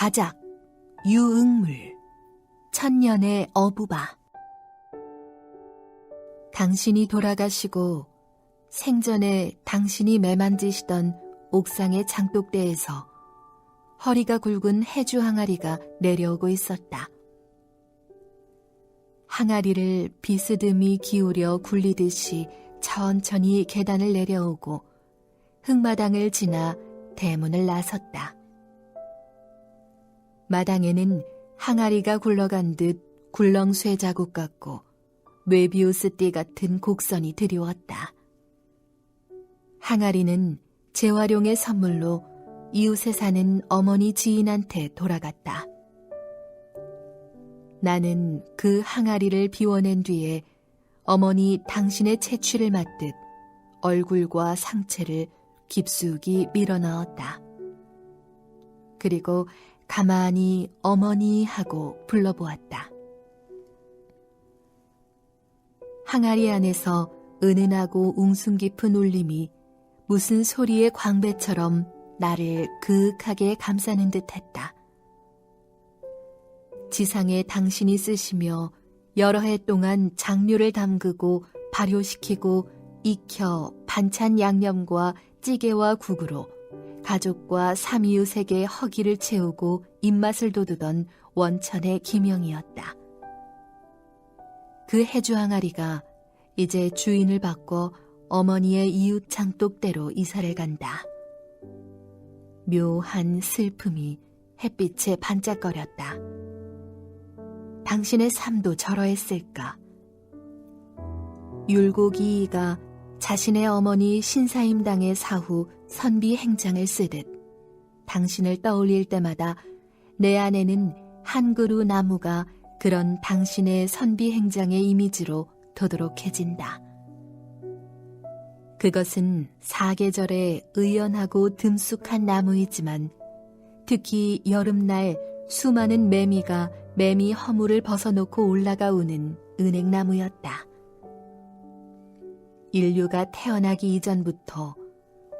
가작, 유응물, 천년의 어부바. 당신이 돌아가시고 생전에 당신이 매만지시던 옥상의 장독대에서 허리가 굵은 해주 항아리가 내려오고 있었다. 항아리를 비스듬히 기울여 굴리듯이 천천히 계단을 내려오고 흙마당을 지나 대문을 나섰다. 마당에는 항아리가 굴러간 듯 굴렁쇠 자국 같고 웨비우스 띠 같은 곡선이 드리웠다. 항아리는 재활용의 선물로 이웃에 사는 어머니 지인한테 돌아갔다. 나는 그 항아리를 비워낸 뒤에 어머니 당신의 채취를 맞듯 얼굴과 상체를 깊숙이 밀어넣었다. 그리고 가만히 어머니 하고 불러보았다. 항아리 안에서 은은하고 웅숭 깊은 울림이 무슨 소리의 광배처럼 나를 그윽하게 감싸는 듯했다. 지상에 당신이 쓰시며 여러 해 동안 장류를 담그고 발효시키고 익혀 반찬 양념과 찌개와 국으로 가족과 삼이웃에게 허기를 채우고 입맛을 돋우던 원천의 기명이었다. 그 해주 항아리가 이제 주인을 바꿔 어머니의 이웃 장독대로 이사를 간다. 묘한 슬픔이 햇빛에 반짝거렸다. 당신의 삶도 저러했을까? 율곡이이가 자신의 어머니 신사임당의 사후 선비 행장을 쓰듯 당신을 떠올릴 때마다 내 안에는 한 그루 나무가 그런 당신의 선비 행장의 이미지로 도도록해진다. 그것은 사계절에 의연하고 듬숙한 나무이지만 특히 여름날 수많은 매미가 매미 허물을 벗어놓고 올라가 우는 은행나무였다. 인류가 태어나기 이전부터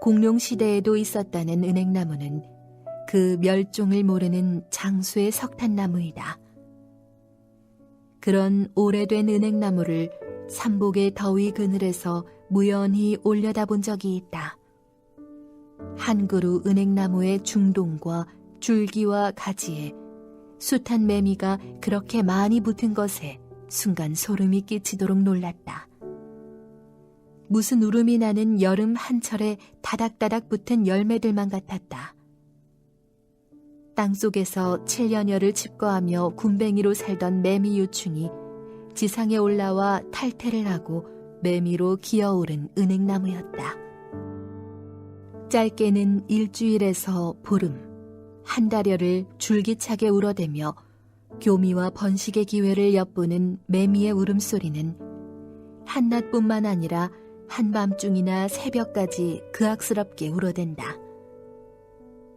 공룡시대에도 있었다는 은행나무는 그 멸종을 모르는 장수의 석탄나무이다. 그런 오래된 은행나무를 삼복의 더위 그늘에서 무연히 올려다본 적이 있다. 한 그루 은행나무의 중동과 줄기와 가지에 숱한 매미가 그렇게 많이 붙은 것에 순간 소름이 끼치도록 놀랐다. 무슨 울음이 나는 여름 한철에 다닥다닥 붙은 열매들만 같았다. 땅속에서 7년여를 칩거하며 굼벵이로 살던 매미 유충이 지상에 올라와 탈퇴를 하고 매미로 기어오른 은행나무였다. 짧게는 일주일에서 보름, 한 달여를 줄기차게 울어대며 교미와 번식의 기회를 엿보는 매미의 울음소리는 한낮뿐만 아니라 한밤중이나 새벽까지 그악스럽게 울어댄다.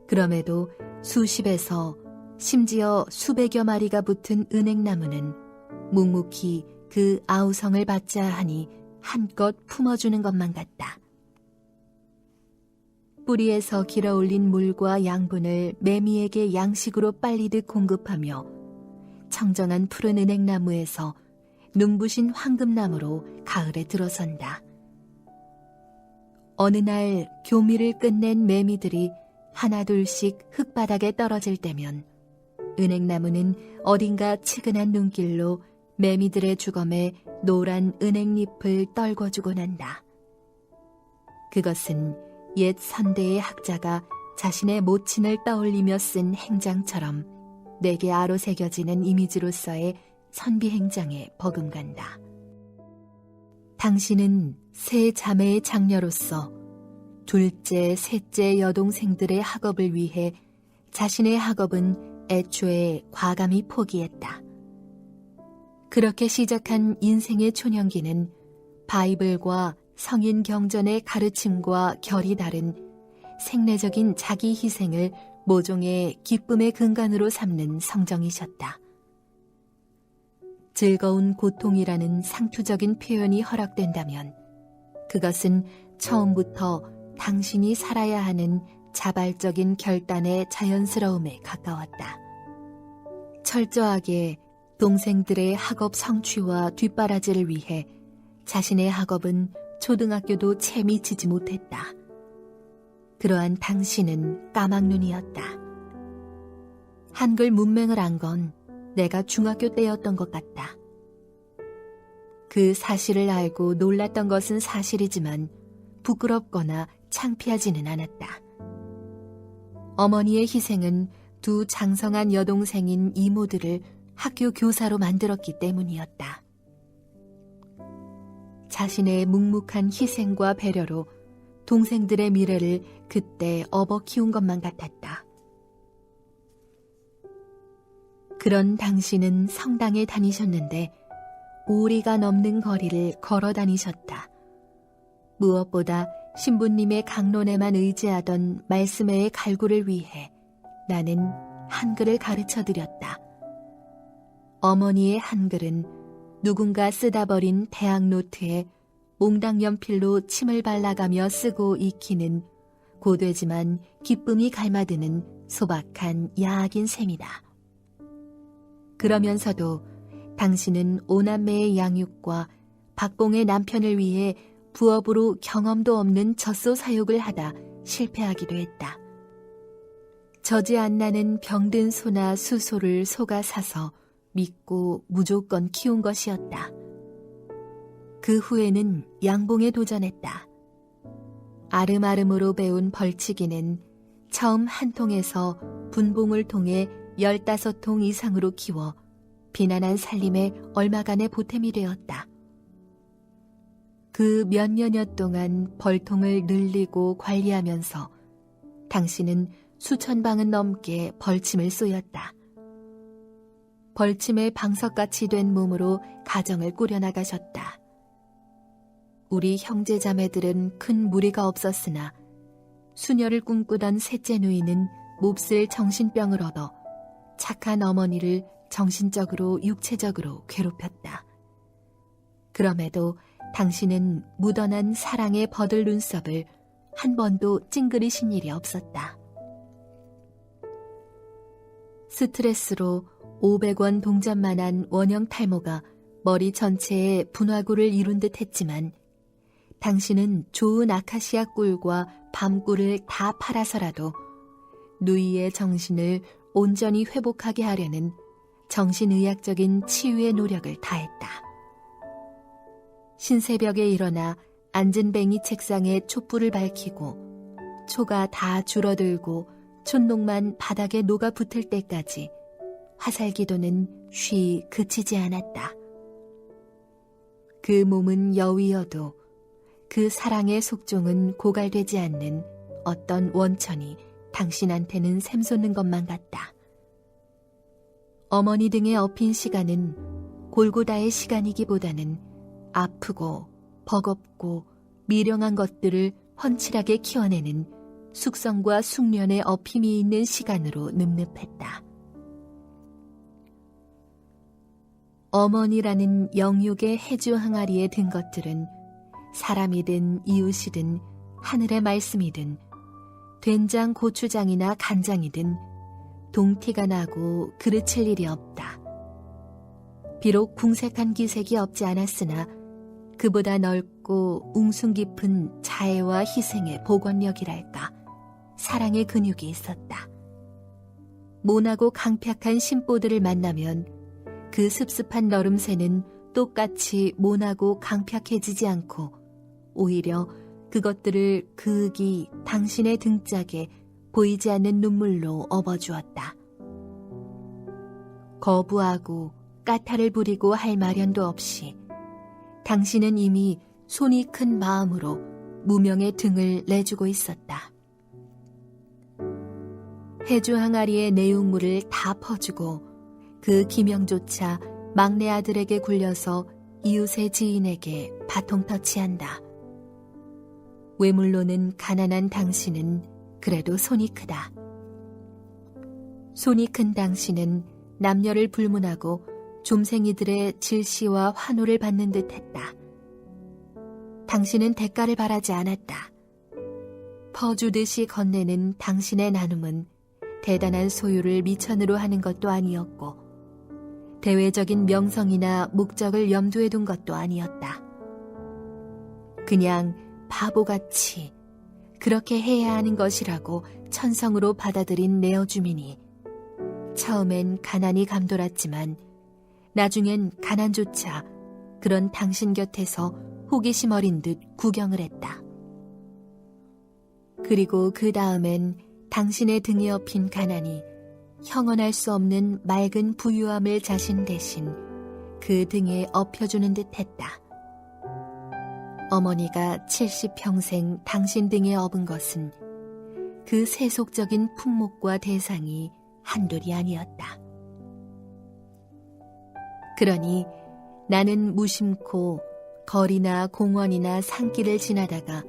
그럼에도 수십에서 심지어 수백여 마리가 붙은 은행나무는 묵묵히 그 아우성을 받자 하니 한껏 품어주는 것만 같다. 뿌리에서 길어올린 물과 양분을 매미에게 양식으로 빨리듯 공급하며 청정한 푸른 은행나무에서 눈부신 황금나무로 가을에 들어선다. 어느 날 교미를 끝낸 매미들이 하나둘씩 흙바닥에 떨어질 때면 은행나무는 어딘가 치근한 눈길로 매미들의 주검에 노란 은행잎을 떨궈주곤 한다. 그것은 옛 선대의 학자가 자신의 모친을 떠올리며 쓴 행장처럼 내게 아로새겨지는 이미지로서의 선비 행장에 버금간다. 당신은 세 자매의 장녀로서 둘째, 셋째 여동생들의 학업을 위해 자신의 학업은 애초에 과감히 포기했다. 그렇게 시작한 인생의 촌연기는 바이블과 성인 경전의 가르침과 결이 다른 생내적인 자기 희생을 모종의 기쁨의 근간으로 삼는 성정이셨다. 즐거운 고통이라는 상투적인 표현이 허락된다면 그것은 처음부터 당신이 살아야 하는 자발적인 결단의 자연스러움에 가까웠다. 철저하게 동생들의 학업 성취와 뒷바라지를 위해 자신의 학업은 초등학교도 채 미치지 못했다. 그러한 당신은 까막눈이었다. 한글 문맹을 안 건 내가 중학교 때였던 것 같다. 그 사실을 알고 놀랐던 것은 사실이지만 부끄럽거나 창피하지는 않았다. 어머니의 희생은 두 장성한 여동생인 이모들을 학교 교사로 만들었기 때문이었다. 자신의 묵묵한 희생과 배려로 동생들의 미래를 그때 업어 키운 것만 같았다. 그런 당신은 성당에 다니셨는데 5리가 넘는 거리를 걸어 다니셨다. 무엇보다 신부님의 강론에만 의지하던 말씀의 갈구를 위해 나는 한글을 가르쳐드렸다. 어머니의 한글은 누군가 쓰다 버린 대학 노트에 몽당 연필로 침을 발라가며 쓰고 익히는 고되지만 기쁨이 갈마드는 소박한 야학인 셈이다. 그러면서도 당신은 오남매의 양육과 박봉의 남편을 위해 부업으로 경험도 없는 젖소 사육을 하다 실패하기도 했다. 젖이 안 나는 병든 소나 수소를 소가 사서 믿고 무조건 키운 것이었다. 그 후에는 양봉에 도전했다. 아름아름으로 배운 벌치기는 처음 한 통에서 분봉을 통해 15통 이상으로 키워 비난한 살림에 얼마간의 보탬이 되었다. 그 몇 년여 동안 벌통을 늘리고 관리하면서 당신은 수천 방은 넘게 벌침을 쏘였다. 벌침의 방석같이 된 몸으로 가정을 꾸려나가셨다. 우리 형제자매들은 큰 무리가 없었으나 수녀를 꿈꾸던 셋째 누이는 몹쓸 정신병을 얻어 착한 어머니를 정신적으로 육체적으로 괴롭혔다. 그럼에도 당신은 묻어난 사랑의 버들 눈썹을 한 번도 찡그리신 일이 없었다. 스트레스로 500원 동전만한 원형 탈모가 머리 전체에 분화구를 이룬 듯 했지만 당신은 좋은 아카시아 꿀과 밤꿀을 다 팔아서라도 누이의 정신을 온전히 회복하게 하려는 정신의학적인 치유의 노력을 다했다. 신새벽에 일어나 앉은 뱅이 책상에 촛불을 밝히고 초가 다 줄어들고 촛농만 바닥에 녹아 붙을 때까지 화살기도는 쉬 그치지 않았다. 그 몸은 여위여도 그 사랑의 속종은 고갈되지 않는 어떤 원천이 당신한테는 샘솟는 것만 같다. 어머니 등에 업힌 시간은 골고다의 시간이기보다는 아프고 버겁고 미령한 것들을 훤칠하게 키워내는 숙성과 숙련의 업힘이 있는 시간으로 늠름했다. 어머니라는 영육의 해주 항아리에 든 것들은 사람이든 이웃이든 하늘의 말씀이든 된장 고추장이나 간장이든 동티가 나고 그르칠 일이 없다. 비록 궁색한 기색이 없지 않았으나 그보다 넓고 웅숭 깊은 자애와 희생의 복원력이랄까 사랑의 근육이 있었다. 모나고 강팍한 심보들을 만나면 그 습습한 너름새는 똑같이 모나고 강팍해지지 않고 오히려 그것들을 그윽이 당신의 등짝에 보이지 않는 눈물로 업어주었다. 거부하고 까탈을 부리고 할 마련도 없이 당신은 이미 손이 큰 마음으로 무명의 등을 내주고 있었다. 해주 항아리의 내용물을 다 퍼주고 그 기명조차 막내 아들에게 굴려서 이웃의 지인에게 바통터치한다. 외물로는 가난한 당신은 그래도 손이 크다. 손이 큰 당신은 남녀를 불문하고 좀생이들의 질시와 환호를 받는 듯 했다. 당신은 대가를 바라지 않았다. 퍼주듯이 건네는 당신의 나눔은 대단한 소유를 미천으로 하는 것도 아니었고 대외적인 명성이나 목적을 염두에 둔 것도 아니었다. 그냥 바보같이 그렇게 해야 하는 것이라고 천성으로 받아들인 네어 주민이 처음엔 가난이 감돌았지만 나중엔 가난조차 그런 당신 곁에서 호기심 어린 듯 구경을 했다. 그리고 그 다음엔 당신의 등에 업힌 가난이 형언할 수 없는 맑은 부유함을 자신 대신 그 등에 엎혀주는 듯 했다. 어머니가 70평생 당신 등에 업은 것은 그 세속적인 품목과 대상이 한둘이 아니었다. 그러니 나는 무심코 거리나 공원이나 산길을 지나다가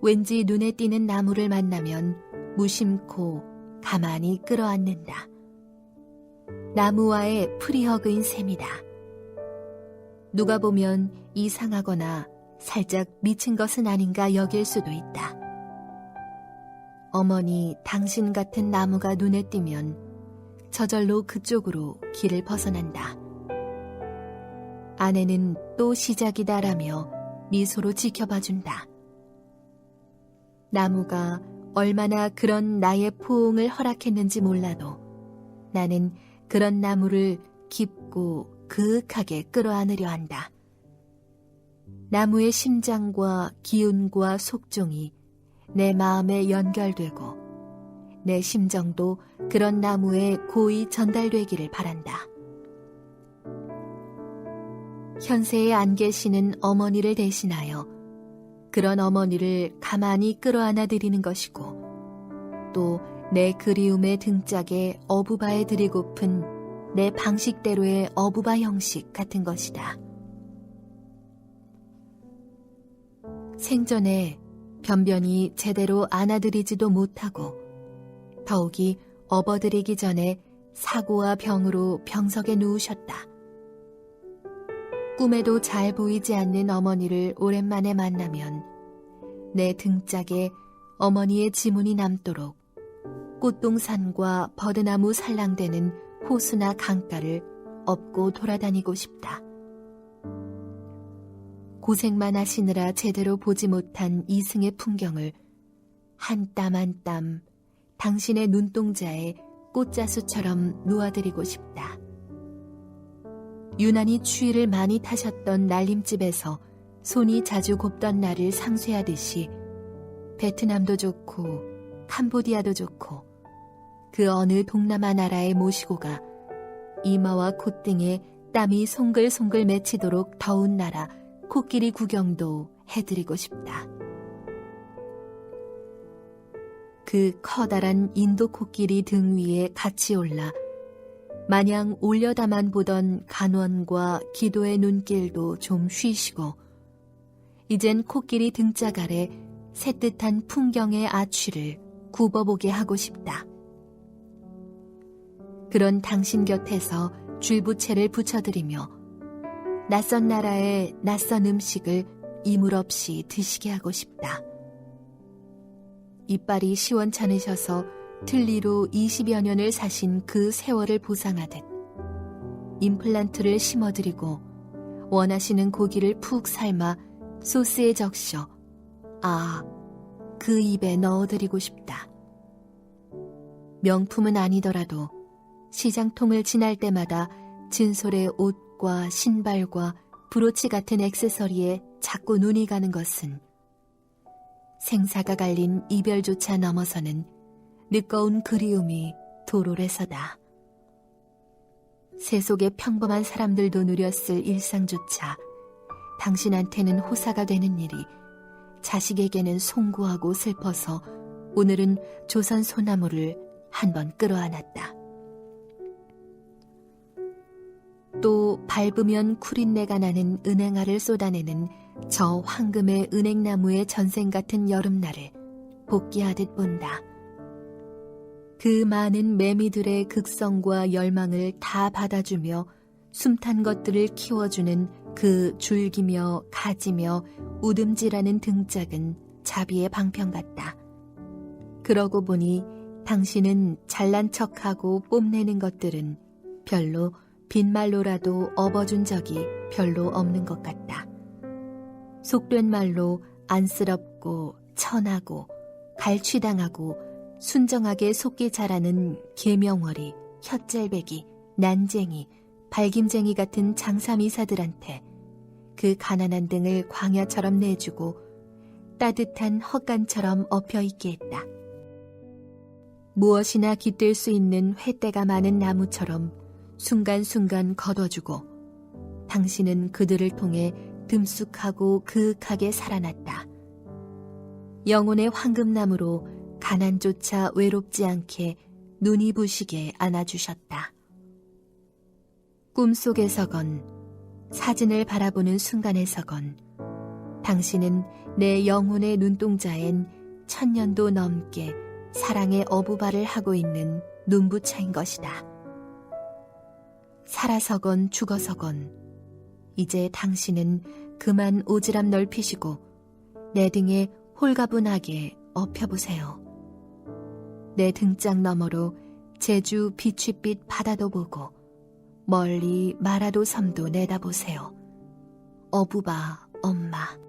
왠지 눈에 띄는 나무를 만나면 무심코 가만히 끌어안는다. 나무와의 프리허그인 셈이다. 누가 보면 이상하거나 살짝 미친 것은 아닌가 여길 수도 있다. 어머니, 당신 같은 나무가 눈에 띄면 저절로 그쪽으로 길을 벗어난다. 아내는 또 시작이다라며 미소로 지켜봐준다. 나무가 얼마나 그런 나의 포옹을 허락했는지 몰라도 나는 그런 나무를 깊고 그윽하게 끌어안으려 한다. 나무의 심장과 기운과 속종이 내 마음에 연결되고 내 심정도 그런 나무에 고이 전달되기를 바란다. 현세에 안 계시는 어머니를 대신하여 그런 어머니를 가만히 끌어안아 드리는 것이고 또 내 그리움의 등짝에 어부바해 드리고픈 내 방식대로의 어부바 형식 같은 것이다. 생전에 변변히 제대로 안아드리지도 못하고 더욱이 업어드리기 전에 사고와 병으로 병석에 누우셨다. 꿈에도 잘 보이지 않는 어머니를 오랜만에 만나면 내 등짝에 어머니의 지문이 남도록 꽃동산과 버드나무 살랑대는 호수나 강가를 업고 돌아다니고 싶다. 고생만 하시느라 제대로 보지 못한 이승의 풍경을 한 땀 한 땀 당신의 눈동자에 꽃자수처럼 놓아드리고 싶다. 유난히 추위를 많이 타셨던 날림집에서 손이 자주 곱던 날을 상쇄하듯이 베트남도 좋고 캄보디아도 좋고 그 어느 동남아 나라에 모시고 가 이마와 콧등에 땀이 송글송글 맺히도록 더운 나라 코끼리 구경도 해드리고 싶다. 그 커다란 인도 코끼리 등 위에 같이 올라 마냥 올려다만 보던 간원과 기도의 눈길도 좀 쉬시고 이젠 코끼리 등짝 아래 새뜻한 풍경의 아취를 굽어보게 하고 싶다. 그런 당신 곁에서 줄부채를 붙여드리며 낯선 나라의 낯선 음식을 이물 없이 드시게 하고 싶다. 이빨이 시원찮으셔서 틀니로 20여 년을 사신 그 세월을 보상하듯 임플란트를 심어드리고 원하시는 고기를 푹 삶아 소스에 적셔 그 입에 넣어드리고 싶다. 명품은 아니더라도 시장통을 지날 때마다 진솔의 옷과 신발과 브로치 같은 액세서리에 자꾸 눈이 가는 것은 생사가 갈린 이별조차 넘어서는 늦거운 그리움이 도롤해서다. 세속의 평범한 사람들도 누렸을 일상조차 당신한테는 호사가 되는 일이 자식에게는 송구하고 슬퍼서 오늘은 조선 소나무를 한번 끌어안았다. 또 밟으면 구린내가 나는 은행알을 쏟아내는 저 황금의 은행나무의 전생 같은 여름날을 복귀하듯 본다. 그 많은 매미들의 극성과 열망을 다 받아주며 숨탄 것들을 키워주는 그 줄기며 가지며 우듬지라는 등짝은 자비의 방편 같다. 그러고 보니 당신은 잘난 척하고 뽐내는 것들은 별로 빈말로라도 업어준 적이 별로 없는 것 같다. 속된 말로 안쓰럽고 천하고 갈취당하고 순정하게 속기 잘하는 계명월이, 혓잘배기, 난쟁이, 발김쟁이 같은 장사미사들한테 그 가난한 등을 광야처럼 내주고 따뜻한 헛간처럼 엎혀있게 했다. 무엇이나 깃들 수 있는 횟대가 많은 나무처럼 순간순간 거둬주고 당신은 그들을 통해 듬숙하고 그윽하게 살아났다. 영혼의 황금나무로 가난조차 외롭지 않게 눈이 부시게 안아주셨다. 꿈속에서건 사진을 바라보는 순간에서건 당신은 내 영혼의 눈동자엔 1000년도 넘게 사랑의 어부발을 하고 있는 눈부차인 것이다. 살아서건 죽어서건 이제 당신은 그만 오지랖 넓히시고 내 등에 홀가분하게 엎여보세요. 내 등짝 너머로 제주 비취빛 바다도 보고 멀리 마라도 섬도 내다보세요. 어부바 엄마.